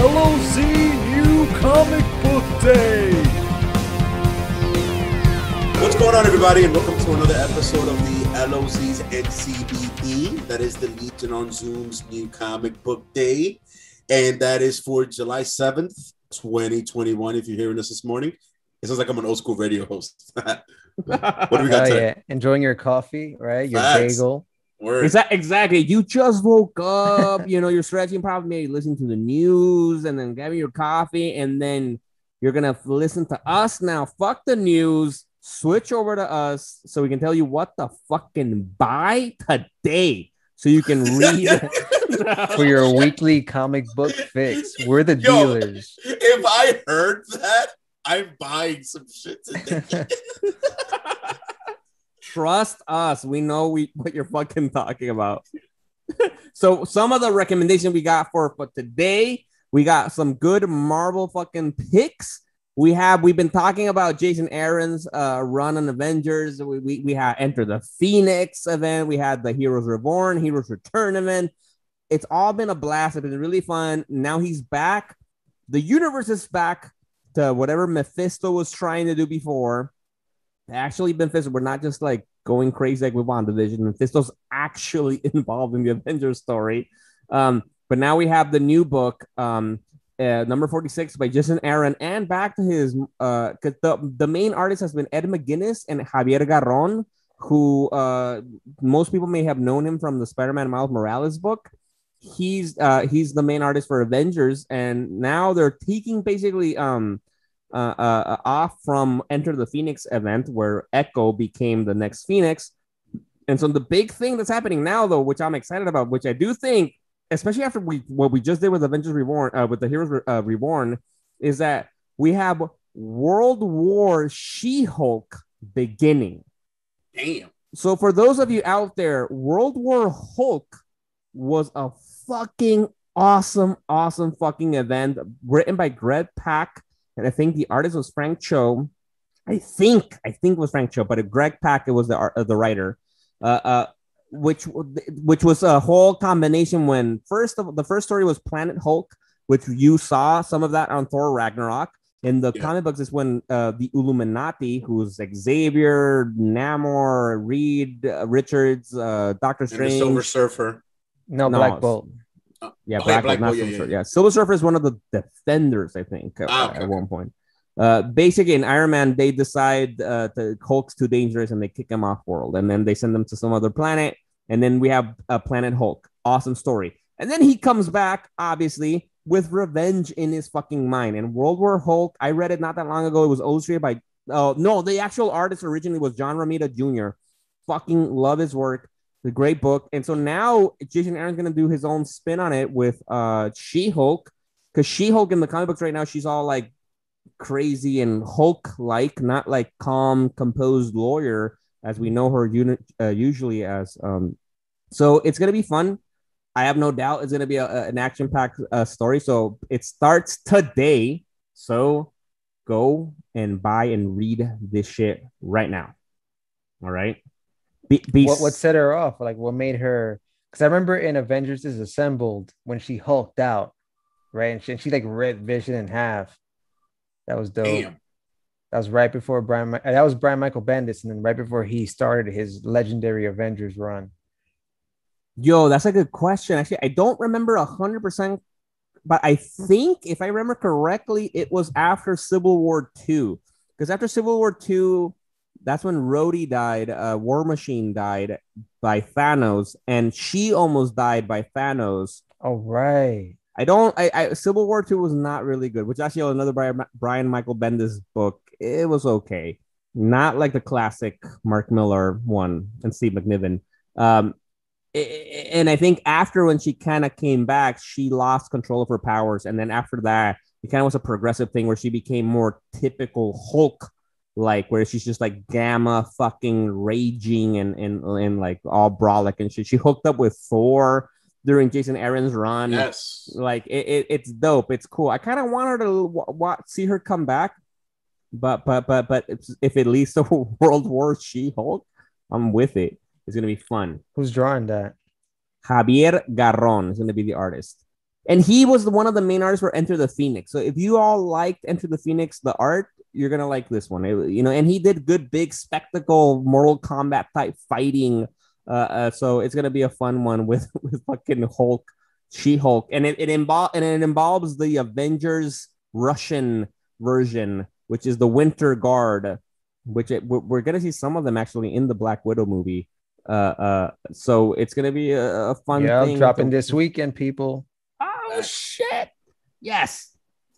LoZ New Comic Book Day. What's going on, everybody, and welcome to another episode of the LoZ's NCBD. That is the Legion on Zoom's New Comic Book Day, and that is for July 7th, 2021. If you're hearing us this morning, it sounds like I'm an old school radio host. What do we got today? Yeah. Enjoying your coffee, right? Your Facts. bagel. Exactly. You just woke up, you're stretching, probably maybe listening to the news and then grabbing your coffee, and then you're going to listen to us now. Fuck the news. Switch over to us so we can tell you what the fucking buy today so you can read for your weekly comic book fix. We're the dealers. If I heard that, I'm buying some shit today. Trust us. We know what you're fucking talking about. So some of the recommendations we got for today, we got some good Marvel fucking picks. We've been talking about Jason Aaron's run on Avengers. We had Enter the Phoenix event. We had the Heroes Reborn, Heroes Return event. It's all been a blast. It's been really fun. Now he's back. The universe is back to whatever Mephisto was trying to do before. Actually, Mephisto, we're not just like going crazy like with WandaVision. Mephisto's actually involved in the Avengers story. But now we have the new book, number 46 by Jason Aaron, and back to his because the main artist has been Ed McGuinness and Javier Garron, who most people may have known him from the Spider-Man Miles Morales book. He's the main artist for Avengers, and now they're taking basically off from Enter the Phoenix event where Echo became the next Phoenix. And so the big thing that's happening now, though, which I'm excited about, which I do think, especially after what we just did with Avengers Reborn, with the Heroes Reborn, is that we have World War She-Hulk beginning. Damn. So for those of you out there, World War Hulk was a fucking awesome fucking event written by Greg Pak. And I think the artist was Frank Cho. I think it was Frank Cho, but Greg Pak was the writer. Which was a whole combination when the first story was Planet Hulk, which you saw some of that on Thor Ragnarok. In the comic books is when the Illuminati, who's Xavier, Namor, Reed, Richards, Doctor Strange, and the Silver Surfer. No, Black Bolt. Black Bolt, not Silver Surfer. Yeah, Silver Surfer is one of the Defenders, I think, at one point. Basically, in Iron Man, they decide Hulk's too dangerous and they kick him off world, and then they send him to some other planet, and then we have Planet Hulk. Awesome story. And then he comes back, obviously, with revenge in his fucking mind. And World War Hulk, I read it not that long ago. It was illustrated by the actual artist originally was John Romita Jr. Fucking love his work. The great book. And so now Jason Aaron's gonna do his own spin on it with She-Hulk, because She-Hulk in the comic books right now, she's all like crazy and Hulk-like, not like calm, composed lawyer as we know her usually as. So it's gonna be fun. I have no doubt it's gonna be an action-packed story. So it starts today. So go and buy and read this shit right now. All right. What set her off? Like, what made her? Because I remember in Avengers Disassembled when she hulked out, right? And she like ripped Vision in half. That was dope. Damn. That was right before that was Brian Michael Bendis, and then right before he started his legendary Avengers run. Yo, that's a good question. Actually, I don't remember 100%, but I think if I remember correctly, it was after Civil War II. Because after Civil War II, that's when Rhodey died. War Machine died by Thanos, and she almost died by Thanos. Oh, right. Civil War II was not really good, which actually another Brian Michael Bendis book. It was okay. Not like the classic Mark Millar one and Steve McNiven. And I think after when she kind of came back, she lost control of her powers. And then after that, it kind of was a progressive thing where she became more typical Hulk, like where she's just like gamma fucking raging and like all brolic and shit. She hooked up with Thor during Jason Aaron's run. Yes, like it's dope. It's cool. I kind of want her to see her come back, but if it leads to World War She-Hulk, I'm with it. It's gonna be fun. Who's drawing that? Javier Garron is gonna be the artist. And he was one of the main artists for Enter the Phoenix. So if you all liked Enter the Phoenix, the art, you're gonna like this one. And he did good, big spectacle, Mortal Kombat type fighting. So it's gonna be a fun one with fucking Hulk, She-Hulk, and it involves the Avengers Russian version, which is the Winter Guard, which we're gonna see some of them actually in the Black Widow movie. So it's gonna be a fun thing. Dropping this weekend, people. Oh shit! Yes.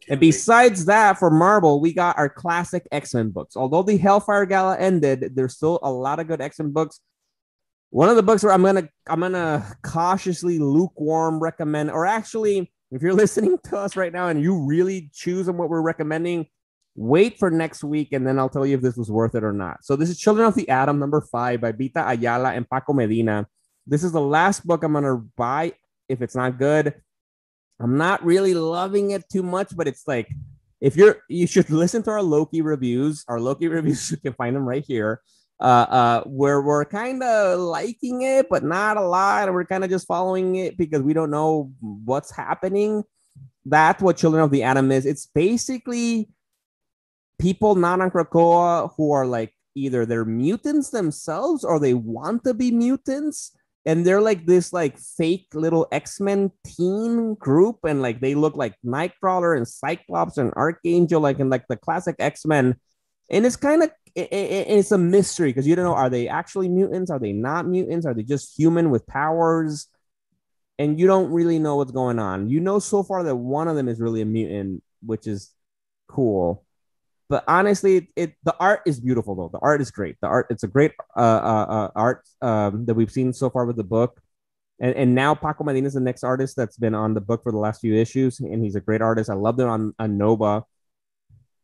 And besides that, for Marvel, we got our classic X-Men books. Although the Hellfire Gala ended, there's still a lot of good X-Men books. One of the books where I'm gonna cautiously lukewarm recommend, or actually, if you're listening to us right now and you really choose on what we're recommending, wait for next week and then I'll tell you if this was worth it or not. So this is Children of the Atom #5 by Vita, Ayala, and Paco Medina. This is the last book I'm gonna buy if it's not good. I'm not really loving it too much, but it's like, you should listen to our Loki reviews. Our Loki reviews, you can find them right here. Where we're kind of liking it, but not a lot. And we're kind of just following it because we don't know what's happening. That's what Children of the Atom is. It's basically people not on Krakoa who are like, either they're mutants themselves or they want to be mutants. And they're like this like fake little X-Men teen group. And like, they look like Nightcrawler and Cyclops and Archangel, like in like the classic X-Men. And it's kind of, it's a mystery because you don't know, are they actually mutants? Are they not mutants? Are they just human with powers? And you don't really know what's going on. You know so far that one of them is really a mutant, which is cool. But honestly, the art is beautiful though. The art is great. It's a great art that we've seen so far with the book. And now Paco Medina is the next artist that's been on the book for the last few issues, and he's a great artist. I loved him on Nova.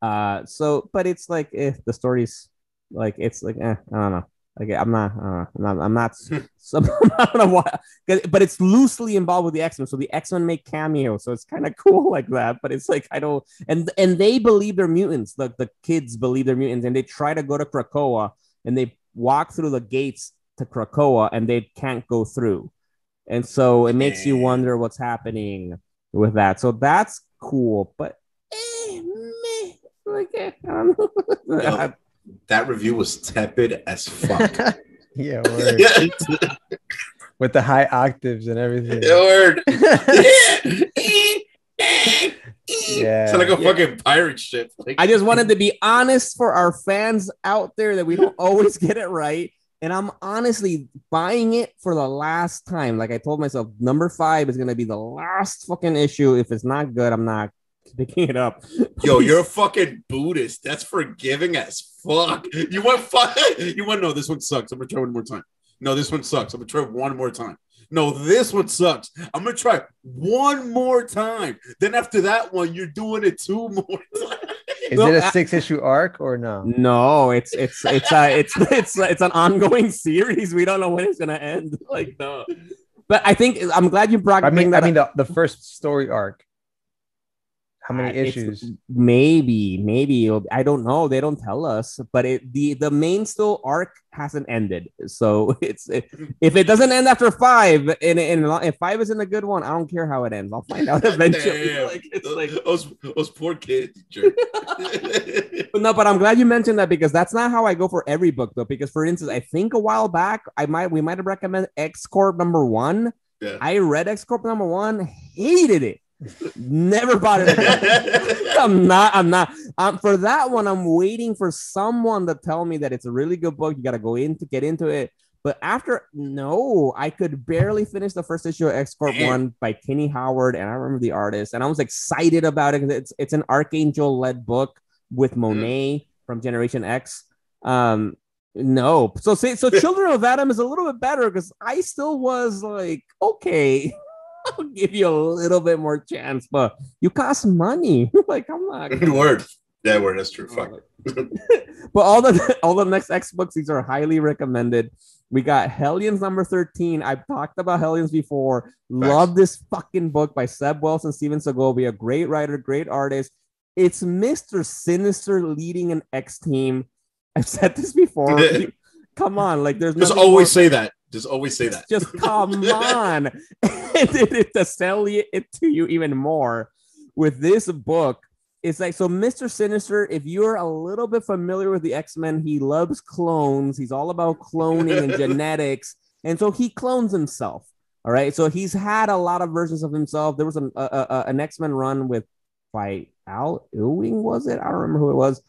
But it's like, the story's like, it's like, I don't know. Like, I'm not so, I don't know why, but it's loosely involved with the X-Men. So the X-Men make cameos. So it's kind of cool like that, but it's like, I don't, and they believe they're mutants. The kids believe they're mutants, and they try to go to Krakoa, and they walk through the gates to Krakoa, and they can't go through. And so it makes you wonder what's happening with that. So that's cool, but like, I don't know. That review was tepid as fuck. Yeah, word. With the high octaves and everything. Yeah, word. Yeah. It's like a fucking pirate ship. Like, I just wanted to be honest for our fans out there that we don't always get it right. And I'm honestly buying it for the last time. Like I told myself, #5 is going to be the last fucking issue. If it's not good, I'm not picking it up. Yo, you're a fucking Buddhist. That's forgiving as fuck. You want no, this one sucks. I'm gonna try one more time. No, this one sucks. I'm gonna try one more time. No, this one sucks. I'm gonna try one more time. Then after that one, you're doing it 2 more times. Is it a 6-issue arc or no? No, it's an ongoing series. We don't know when it's gonna end. Like, no. But I think I'm glad you brought. I mean the first story arc. How many issues? Maybe I don't know. They don't tell us. But the main still arc hasn't ended. So if it doesn't end after 5, and if 5 isn't a good one, I don't care how it ends. I'll find out eventually. Like, it's like those poor kids. But I'm glad you mentioned that, because that's not how I go for every book though. Because for instance, I think a while back we might have recommended X Corp #1. Yeah. I read X Corp #1, hated it. Never bought it again. I'm not. For that one, I'm waiting for someone to tell me that it's a really good book. You got to go in to get into it. But I could barely finish the first issue of X Corp 1 by Kenny Howard, and I remember the artist, and I was excited about it because it's an Archangel-led book with Monet from Generation X. No, so Children of Atom is a little bit better because I still was like, okay. I'll give you a little bit more chance, but you cost money. Like, I'm not. Word. Yeah, word. That's true. Fuck. But all the next X books, these are highly recommended. We got Hellions #13. I've talked about Hellions before. Thanks. Love this fucking book by Seb Wells and Steven Segovia. Great writer, great artist. It's Mr. Sinister leading an X team. I've said this before. Come on, like there's just always say that. Just always say that. Just come on. And to sell it to you even more with this book, it's like, so Mr. Sinister, if you're a little bit familiar with the X-Men, he loves clones. He's all about cloning and genetics. And so he clones himself. All right. So he's had a lot of versions of himself. There was an X-Men run by Al Ewing, was it? I don't remember who it was,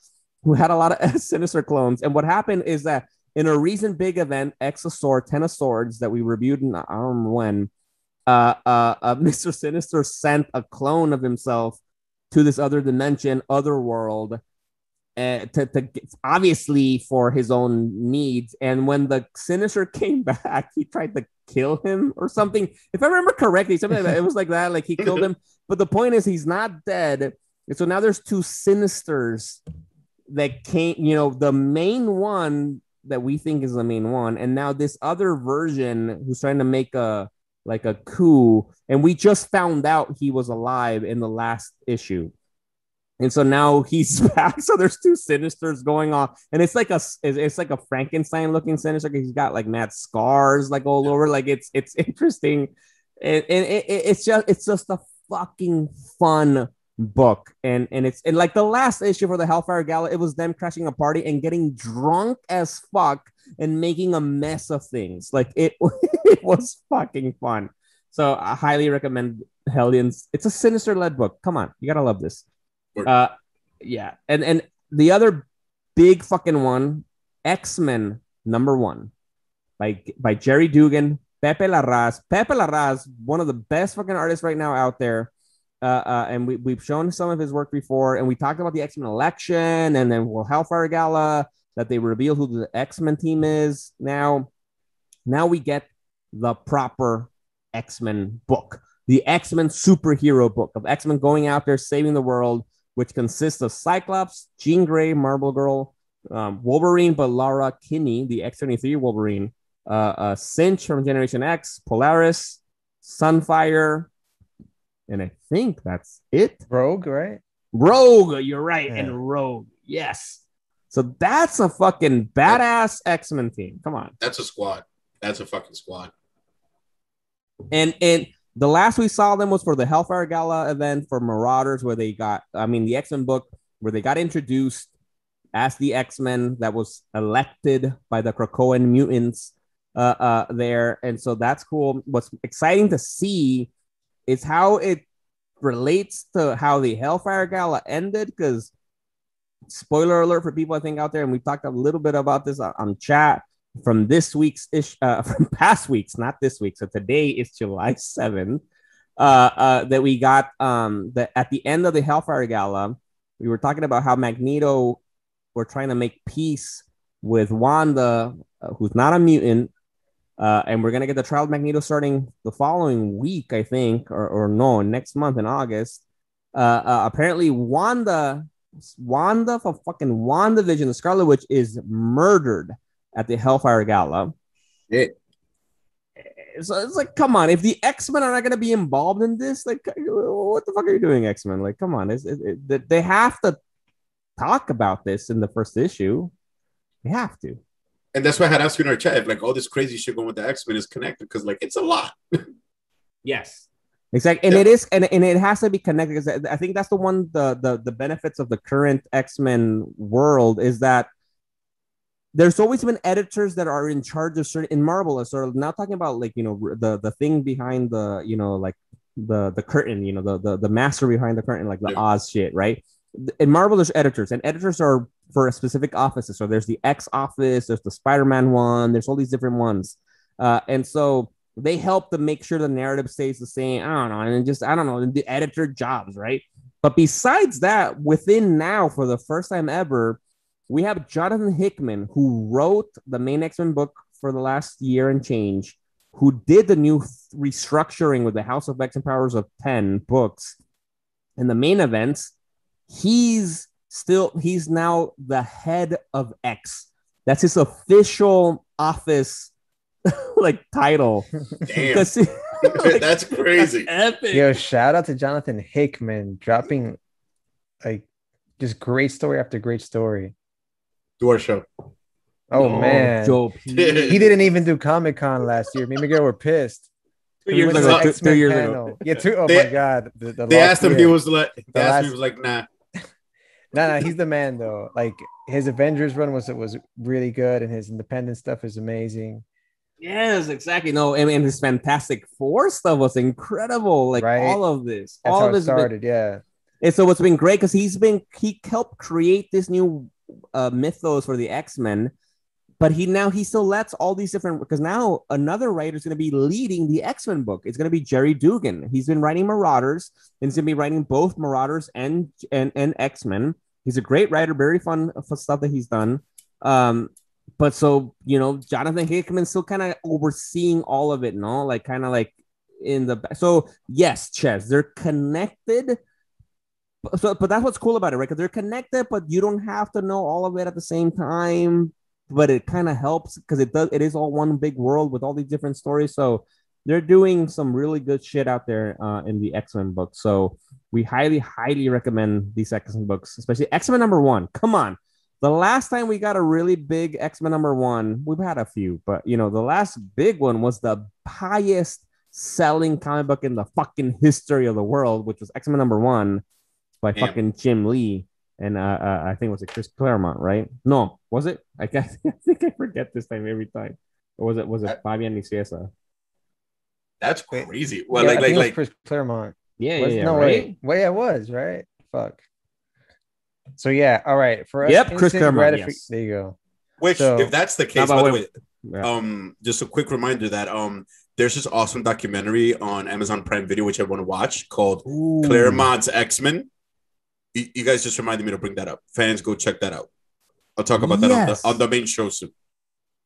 who had a lot of Sinister clones. And what happened is that in a recent big event, X of Swords, 10 of Swords, that we reviewed, I don't remember when, Mr. Sinister sent a clone of himself to this other dimension, other world, to obviously for his own needs. And when the Sinister came back, he tried to kill him or something. If I remember correctly, something like that. It was like that, like he killed him. But the point is, he's not dead. And so now there's two Sinisters that came, the main one that we think is the main one, and now this other version who's trying to make a coup, and we just found out he was alive in the last issue, and so now he's back. So there's two Sinisters going on, and it's like a Frankenstein looking Sinister. He's got like mad scars like all over. Like it's interesting, and it's just a fucking fun book, and it's like the last issue for the Hellfire Gala, it was them crashing a party and getting drunk as fuck and making a mess of things. Like it was fucking fun. So I highly recommend Hellions. It's a Sinister led book. Come on, you gotta love this. Yeah, and the other big fucking one, X-Men #1 by Gerry Duggan, Pepe Larraz. Pepe Larraz, one of the best fucking artists right now out there. And we've shown some of his work before, and we talked about the X-Men election, and then Hellfire Gala, that they reveal who the X-Men team is. Now we get the proper X-Men book, the X-Men superhero book of X-Men going out there saving the world, which consists of Cyclops, Jean Grey, Marble Girl, Wolverine, but Laura Kinney, the X-23 Wolverine, Cinch from Generation X, Polaris, Sunfire, and I think that's it. Rogue, right? Rogue, you're right. Yeah. And Rogue, yes. So that's a fucking badass X-Men team. Come on. That's a squad. That's a fucking squad. And the last we saw them was for the Hellfire Gala event for Marauders, where they got, the X-Men book, where they got introduced as the X-Men that was elected by the Krakoan mutants there. And so that's cool. What's exciting to see is how it relates to how the Hellfire Gala ended, because spoiler alert for people I think out there, and we talked a little bit about this on chat from this week's from past weeks, not this week. So today is July 7th. That we got that at the end of the Hellfire Gala, we were talking about how Magneto were trying to make peace with Wanda, who's not a mutant. And we're going to get the trial of Magneto starting the following week, I think, or no, next month in August. Apparently Wanda for fucking WandaVision, the Scarlet Witch, is murdered at the Hellfire Gala. Yeah. So it's like, come on, if the X-Men are not going to be involved in this, like, what the fuck are you doing, X-Men? Like, come on, they have to talk about this in the first issue. They have to. And that's why I had asked you in our chat if like all this crazy shit going with the X-Men is connected, because like it's a lot. Yes, exactly, and it is, and it has to be connected, because I think that's the benefits of the current X-Men world is that there's always been editors that are in charge of certain in Marvel. So now talking about like the thing behind the like the curtain, the master behind the curtain, like the Oz shit, right? In Marvel, there's editors, and editors are for a specific offices. So there's the X office, there's the Spider-Man one, there's all these different ones. And so they help to make sure the narrative stays the same. I don't know, the editor jobs, right? But besides that, within now, for the first time ever, we have Jonathan Hickman, who wrote the main X-Men book for the last year and change, who did the new restructuring with the House of X and Powers of 10 books and the main events. He's now the head of X. That's his official office like title. Damn. That's crazy. That's epic. Yo, shout out to Jonathan Hickman dropping like just great story after great story. To our show. Oh man, Joe he didn't even do Comic-Con last year. Me and Miguel were pissed. 2 years ago. 2 years ago. Yeah, my God. They asked him. He was like, nah. Nah, he's the man though. Like his Avengers run was really good, and his independent stuff is amazing. Yes, exactly. No, and his Fantastic Four stuff was incredible. Like all of this, that's all how of this it started. Yeah. And so what's been great because he helped create this new mythos for the X-Men, but he still lets all these different, because now another writer is going to be leading the X-Men book. It's going to be Gerry Duggan. He's been writing Marauders, and he's going to be writing both Marauders and X-Men. He's a great writer, very fun for stuff that he's done. But so, Jonathan Hickman's still kind of overseeing all of it, no? Like kind of like in the back. So yes, Ches, they're connected. So, but that's what's cool about it, right? Because they're connected, but you don't have to know all of it at the same time. But it kind of helps because it is all one big world with all these different stories. So they're doing some really good shit out there in the X-Men book. So we highly, highly recommend these X-Men books, especially X-Men #1. Come on. The last time we got a really big X-Men #1, we've had a few, but the last big one was the highest selling comic book in the fucking history of the world, which was X-Men #1 by fucking Jim Lee. And I think it was Chris Claremont, right? No, was it? I think I forget this time every time. Or was it Fabian Nicieza? That's crazy. Well, I think it was Chris Claremont. Yeah, no right? Way it was, right? Fuck. So yeah, all right. For us, Chris Claremont. Yes. There you go. Which, if that's the case, by the way, just a quick reminder that there's this awesome documentary on Amazon Prime Video which I want to watch called Claremont's X-Men. You guys just reminded me to bring that up. Fans, go check that out. I'll talk about that on the main show soon.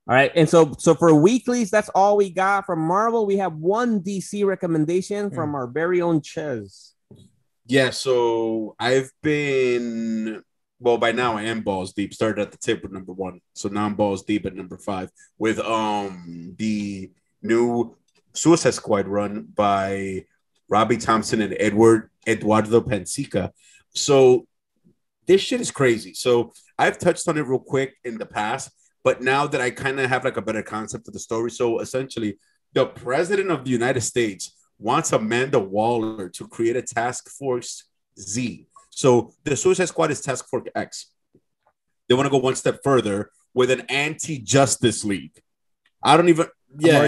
All right, and so for weeklies, that's all we got from Marvel. We have one DC recommendation from our very own Ches. Yeah, so I've been, well, by now I am balls deep. Started at the tip with #1, so now I'm balls deep at #5 with the new Suicide Squad run by Robbie Thompson and Eduardo Pansica. So this shit is crazy. So I've touched on it real quick in the past, but now that I kind of have like a better concept of the story. So essentially, the president of the United States wants Amanda Waller to create a Task Force Z. So the Suicide Squad is Task Force X. They want to go one step further with an anti-Justice League. I don't even...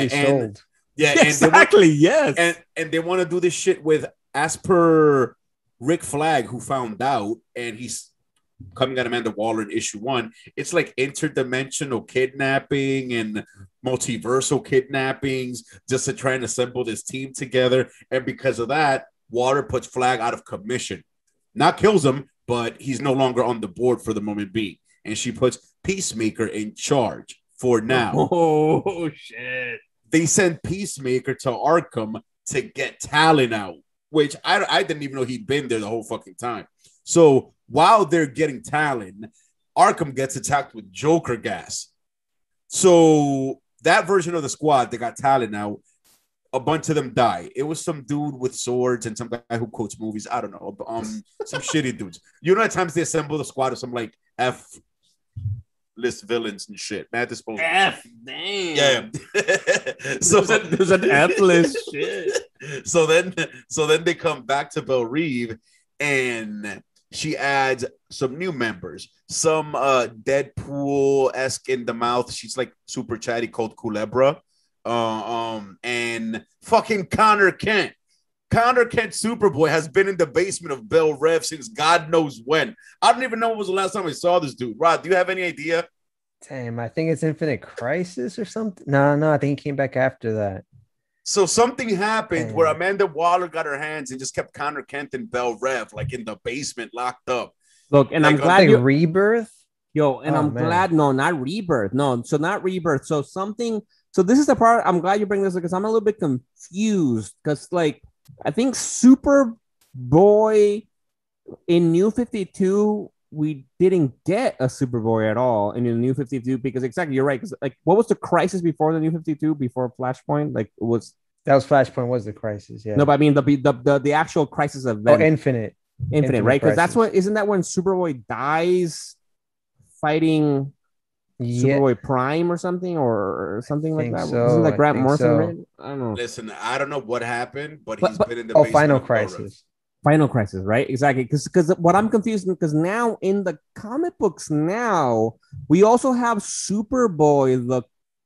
sold. Yeah, exactly, yes. And they want to do this shit with, as per Rick Flag, who found out, and he's coming at Amanda Waller in issue 1, it's like interdimensional kidnapping and multiversal kidnappings just to try and assemble this team together. And because of that, Waller puts Flag out of commission. Not kills him, but he's no longer on the board for the moment being. And she puts Peacemaker in charge for now. Oh, shit. They send Peacemaker to Arkham to get Talon out, which I didn't even know he'd been there the whole fucking time. So while they're getting Talon, Arkham gets attacked with Joker gas. So that version of the squad, they got Talon out. A bunch of them die. It was some dude with swords and some guy who quotes movies. I don't know. Some shitty dudes. You know, at times they assemble the squad of some like F-list villains and shit. Mad disposal. F, damn. Yeah. So there's an F-list shit. So then they come back to Belle Reve and she adds some new members, some Deadpool-esque in the mouth. She's like super chatty called Culebra. And fucking Connor Kent. Connor Kent Superboy has been in the basement of Belle Reve since God knows when. I don't even know when was the last time I saw this dude. Rod, do you have any idea? Damn, I think it's Infinite Crisis or something. No, I think he came back after that. So something happened where Amanda Waller got her hands and just kept Connor Kent and Belle Reve like in the basement locked up. Look, and like, I'm glad you Rebirth. Yo, and I'm glad. No, not Rebirth. No, so not Rebirth. So something. So this is the part I'm glad you bring this because I'm a little bit confused because like I think Superboy in New 52 we didn't get a Superboy at all in the New 52 because exactly you're right because like what was the Crisis before the New 52 before Flashpoint like it was that was Flashpoint was the Crisis yeah no but I mean the actual Crisis event Infinite right because that's what isn't that when Superboy dies fighting Superboy Prime or something like that. So. Isn't that Grant Morrison? So. Right? I don't know. Listen, I don't know what happened, but he's been in the basement. Final Crisis. Final Crisis, right? Exactly. Because what I'm confused because now in the comic books now we also have Superboy,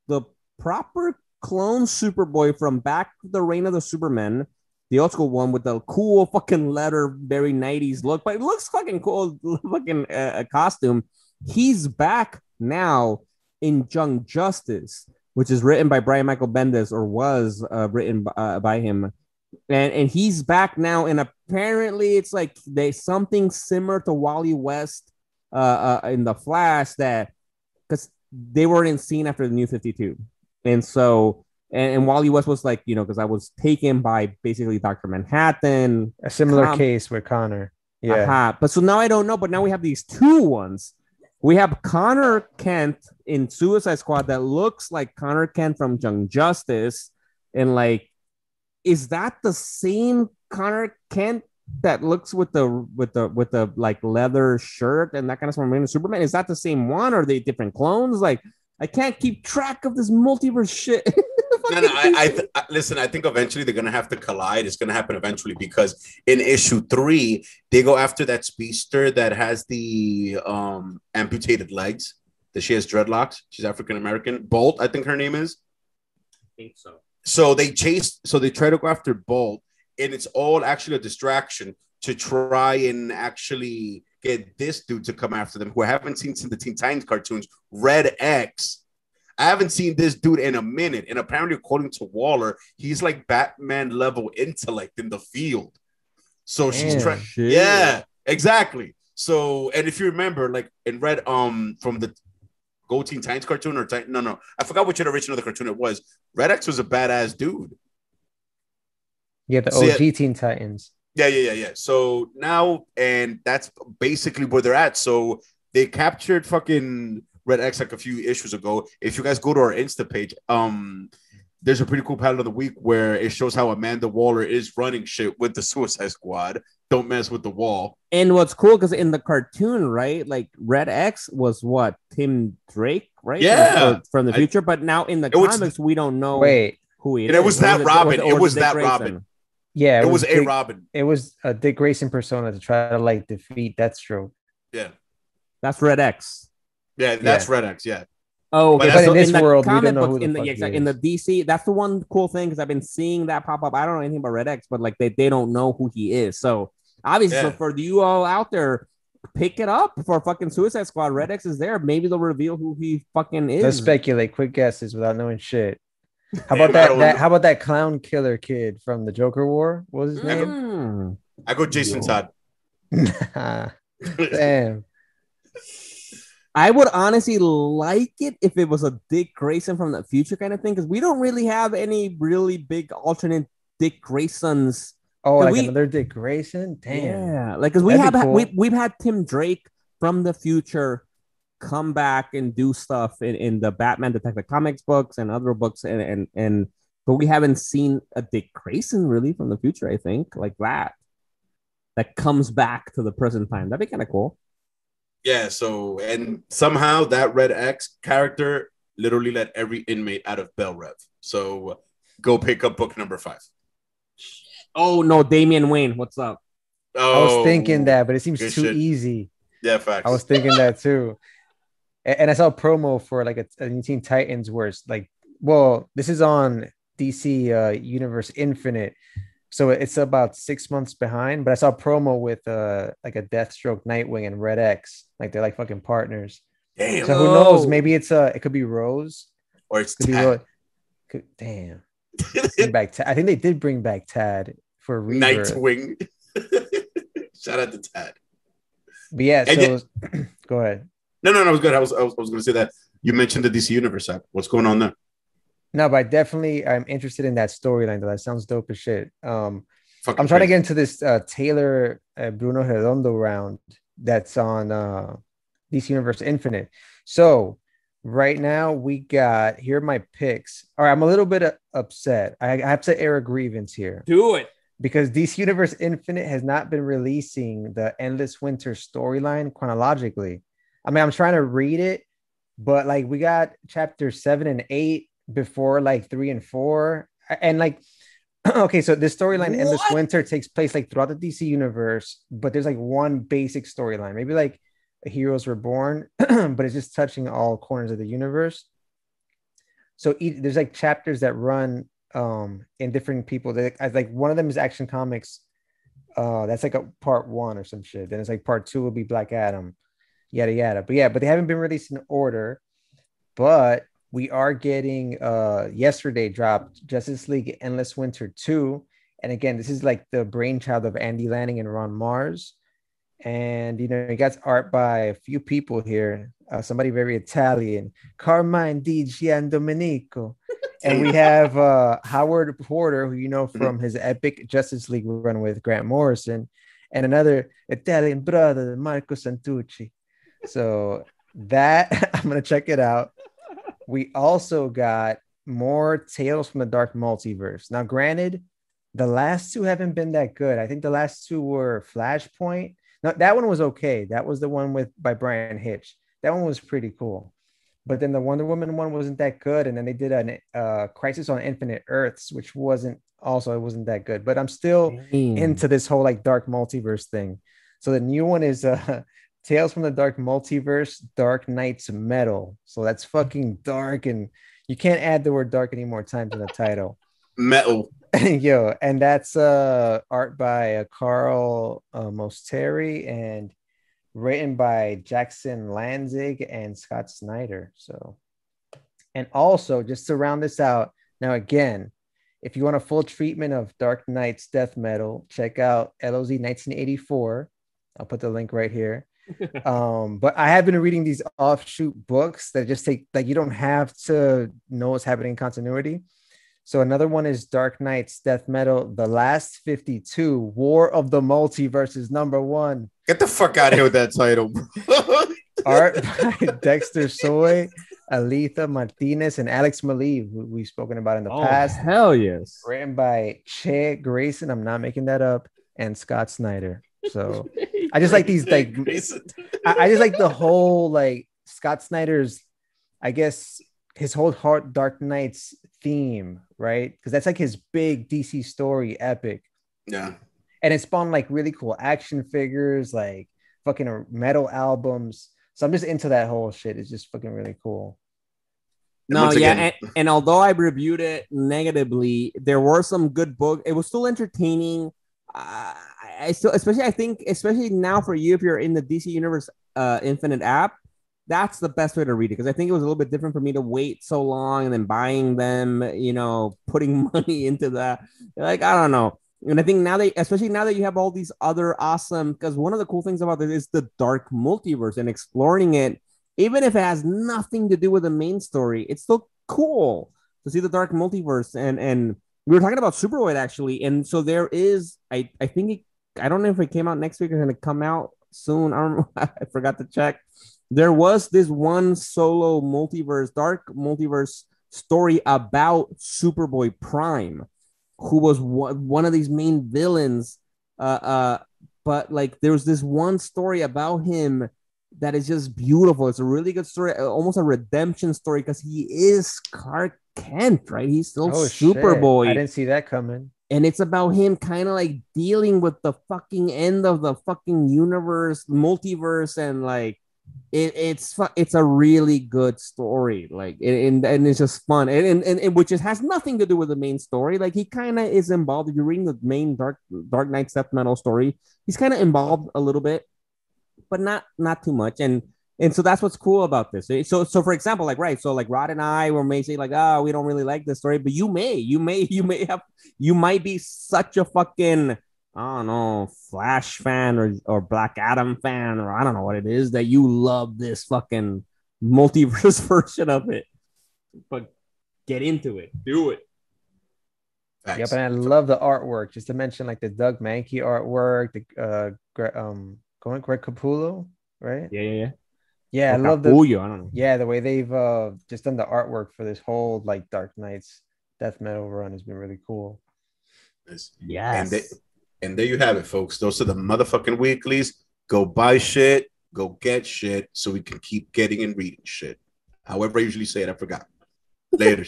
the proper clone Superboy from back the Reign of the Supermen, the old school one with the cool fucking leather, very 90s look, but it looks fucking cool, fucking costume. He's back now in Young Justice, which is written by Brian Michael Bendis, or was written by him. And he's back now, and apparently it's like something similar to Wally West in the Flash, that because they weren't seen after the New 52, and so and Wally West was like, because I was taken by basically Dr. Manhattan, a similar case with Connor, but so now I don't know, but now we have these two ones. We have Connor Kent in Suicide Squad that looks like Connor Kent from Young Justice, and like, is that the same Connor Kent that looks with the like leather shirt and that kind of stuff from Superman? Is that the same one, or are they different clones? Like, I can't keep track of this multiverse shit. No, listen, I think eventually they're gonna have to collide. It's gonna happen eventually, because in issue 3 they go after that speedster that has the amputated legs, that she has dreadlocks. She's African American. Bolt, I think her name is. I think so. So they try to go after Bolt, and it's all actually a distraction to try and actually get this dude to come after them, who I haven't seen since the Teen Titans cartoons, Red X. I haven't seen this dude in a minute, and apparently, according to Waller, he's like Batman level intellect in the field. So she's trying. Yeah, exactly. So, and if you remember, like in Red, from the Go Teen Titans cartoon, or no, I forgot which iteration of the cartoon it was. Red X was a badass dude. Yeah, the OG Teen Titans. Yeah. So now, and that's basically where they're at. So they captured fucking Red X like a few issues ago. If you guys go to our Insta page, there's a pretty cool panel of the week where it shows how Amanda Waller is running shit with the Suicide Squad. Don't mess with the wall. And what's cool, because in the cartoon, right, like Red X was what, Tim Drake, right? Yeah, from the future. But now in the comics, we don't know who he is. It was that Robin. It was that Robin. Yeah, it was a Robin. It was a Dick Grayson persona to try to like defeat Deathstroke. Yeah, that's Red X. Yeah, that's Red X. Yeah. Oh, okay. But so in this world, we don't know books, who the fuck in the DC, that's the one cool thing, because I've been seeing that pop up. I don't know anything about Red X, but like they don't know who he is. So obviously, so for you all out there, pick it up for fucking Suicide Squad. Red X is there. Maybe they'll reveal who he fucking is. Let's speculate. Quick guesses without knowing shit. How about that? How about that clown killer kid from the Joker War? What was his name? I go Jason Todd. Damn. I would honestly like it if it was a Dick Grayson from the future kind of thing, because we don't really have any really big alternate Dick Graysons. Oh, like another Dick Grayson? Damn. Yeah, like, because we've had Tim Drake from the future come back and do stuff in the Batman Detective Comics books and other books, but we haven't seen a Dick Grayson really from the future. I think like that comes back to the present time. That'd be kind of cool. Yeah. So, and somehow that Red X character literally let every inmate out of Bell Rev. So go pick up book number 5. Oh no, Damian Wayne, what's up? I was thinking that, but it seems too easy. Yeah, facts. I was thinking that too. And I saw a promo for like a new Teen Titans where it's like, well, this is on DC Universe Infinite, so it's about 6 months behind. But I saw a promo with like a Deathstroke, Nightwing, and Red X, like they're like fucking partners. Damn. So who knows? Maybe it could be Rose, or it could be Rose. Damn. I think they did bring back Tad for Rebirth. Nightwing. Shout out to Tad. But yeah, so go ahead. No, it was good. I was going to say that you mentioned the DC Universe app. What's going on there? No, but I'm interested in that storyline. That sounds dope as shit. I'm trying to get into this Taylor Bruno Redondo round that's on DC Universe Infinite. So right now here are my picks. All right, I'm a little bit upset. I have to air a grievance here. Do it. Because DC Universe Infinite has not been releasing the Endless Winter storyline chronologically. I mean, I'm trying to read it, but like we got chapter 7 and 8 before like 3 and 4, and like okay, so this storyline Endless Winter takes place like throughout the DC universe, but there's like one basic storyline, maybe like Heroes Reborn, but it's just touching all corners of the universe. So there's like chapters that run in different people. Like one of them is Action Comics. That's like a part 1 or some shit. Then it's like part 2 will be Black Adam, yada yada. But yeah, but they haven't been released in order. But we are getting yesterday dropped Justice League Endless Winter 2. And again, this is like the brainchild of Andy Lanning and Ron Marz. And you know, you got art by a few people here. Somebody very Italian, Carmine di Giandomenico. And we have Howard Porter, who you know from his epic Justice League run with Grant Morrison, and another Italian brother, Marco Santucci. So that I'm gonna check it out. We also got more Tales from the Dark Multiverse. Now, granted, the last 2 haven't been that good. I think the last 2 were Flashpoint. Now, that one was okay. That was the one by Brian Hitch. That one was pretty cool. But then the Wonder Woman one wasn't that good. And then they did a Crisis on Infinite Earths, which wasn't that good. But I'm still into this whole like dark multiverse thing. So the new one is Tales from the Dark Multiverse, Dark Knights Metal. So that's fucking dark, and you can't add the word dark any more times in the title. Metal. Yo, and that's art by Carl Mosteri and written by Jackson Lanzing and Scott Snyder. So, and also just to round this out, now again, if you want a full treatment of Dark Knight's death metal, check out LoZ 1984. I'll put the link right here. But I have been reading these offshoot books that just take, like, you don't have to know what's happening in continuity. So another one is Dark Knight's Death Metal, The Last 52, War of the Multiverses, #1. Get the fuck out of here with that title, bro. Art by Dexter Soy, Aletha Martinez, and Alex Maleev, who we've spoken about in the past. Hell yes. Written by Che Grayson, I'm not making that up, and Scott Snyder. So I just like these, like, I just like the whole, like, Scott Snyder's, I guess, his whole Dark Knights theme, right? Because that's like his big DC story epic. Yeah. And it spawned like really cool action figures, like fucking metal albums. So I'm just into that whole shit. It's just fucking really cool. No, yeah, and although I reviewed it negatively, there were some good books. It was still entertaining. I still, especially now for you, if you're in the DC Universe Infinite app, that's the best way to read it, because I think it was a little bit different for me to wait so long and then buying them, you know, putting money into that. Like, I don't know. And I think now especially now that you have all these other awesome, because one of the cool things about this is the dark multiverse and exploring it, even if it has nothing to do with the main story, it's still cool to see the dark multiverse. And we were talking about Superboy actually. And so there is, I think, I don't know if it came out next week or going to come out soon. I don't know. I forgot to check. There was this one solo dark multiverse story about Superboy Prime, who was one of these main villains. But like, there was this one story about him that is just beautiful. It's a really good story, almost a redemption story, because he is Clark Kent, right? He's still Superboy. I didn't see that coming. And it's about him kind of like dealing with the fucking end of the fucking universe, multiverse, and like, it's a really good story, like, and it's just fun, and which has nothing to do with the main story. Like, he kind of is involved. If you're reading the main Dark Knight's Death Metal story, he's kind of involved a little bit, but not too much. And so that's what's cool about this. So for example, like, right, so like Rod and I may say like, oh, we don't really like this story, but you might be such a fucking, I don't know, Flash fan or Black Adam fan, or I don't know what it is, that you love this fucking multiverse version of it. But get into it. Do it. Thanks. Yep, and I love the artwork. Just to mention, like, the Doug Mankey artwork, the Greg Capullo, right? Yeah, I love the. I don't know. Yeah, the way they've just done the artwork for this whole, like, Dark Knight's Death Metal run has been really cool. Yes. And there you have it, folks. Those are the motherfucking weeklies. Go buy shit. Go get shit so we can keep getting and reading shit. However I usually say it, I forgot. Later.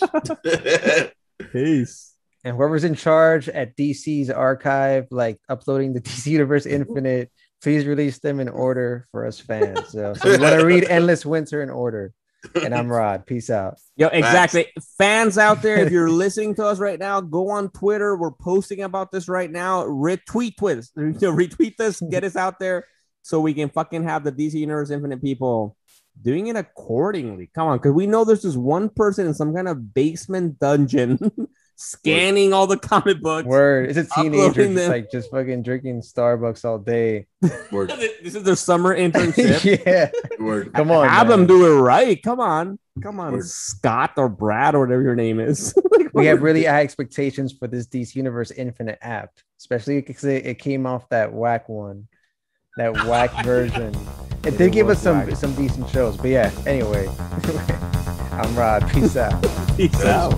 Peace. And whoever's in charge at DC's archive, like uploading the DC Universe Infinite, please release them in order for us fans. So we want to read Endless Winter in order. And I'm Rod. Peace out. Yo, exactly. Fans out there, if you're listening to us right now, go on Twitter. We're posting about this right now. Retweet this. Get us out there so we can fucking have the DC Universe Infinite people doing it accordingly. Come on, because we know there's just one person in some kind of basement dungeon scanning all the comic books. Word. It's a teenager just fucking drinking Starbucks all day. Word. This is their summer internship. Yeah. Word. Come on. Have them do it right. Come on. Word. Scott or Brad or whatever your name is. We have really high expectations for this DC Universe Infinite app, especially because it came off that whack one, that whack version. It did give us some decent shows, but yeah. Anyway, I'm Rod. Peace out. Peace out.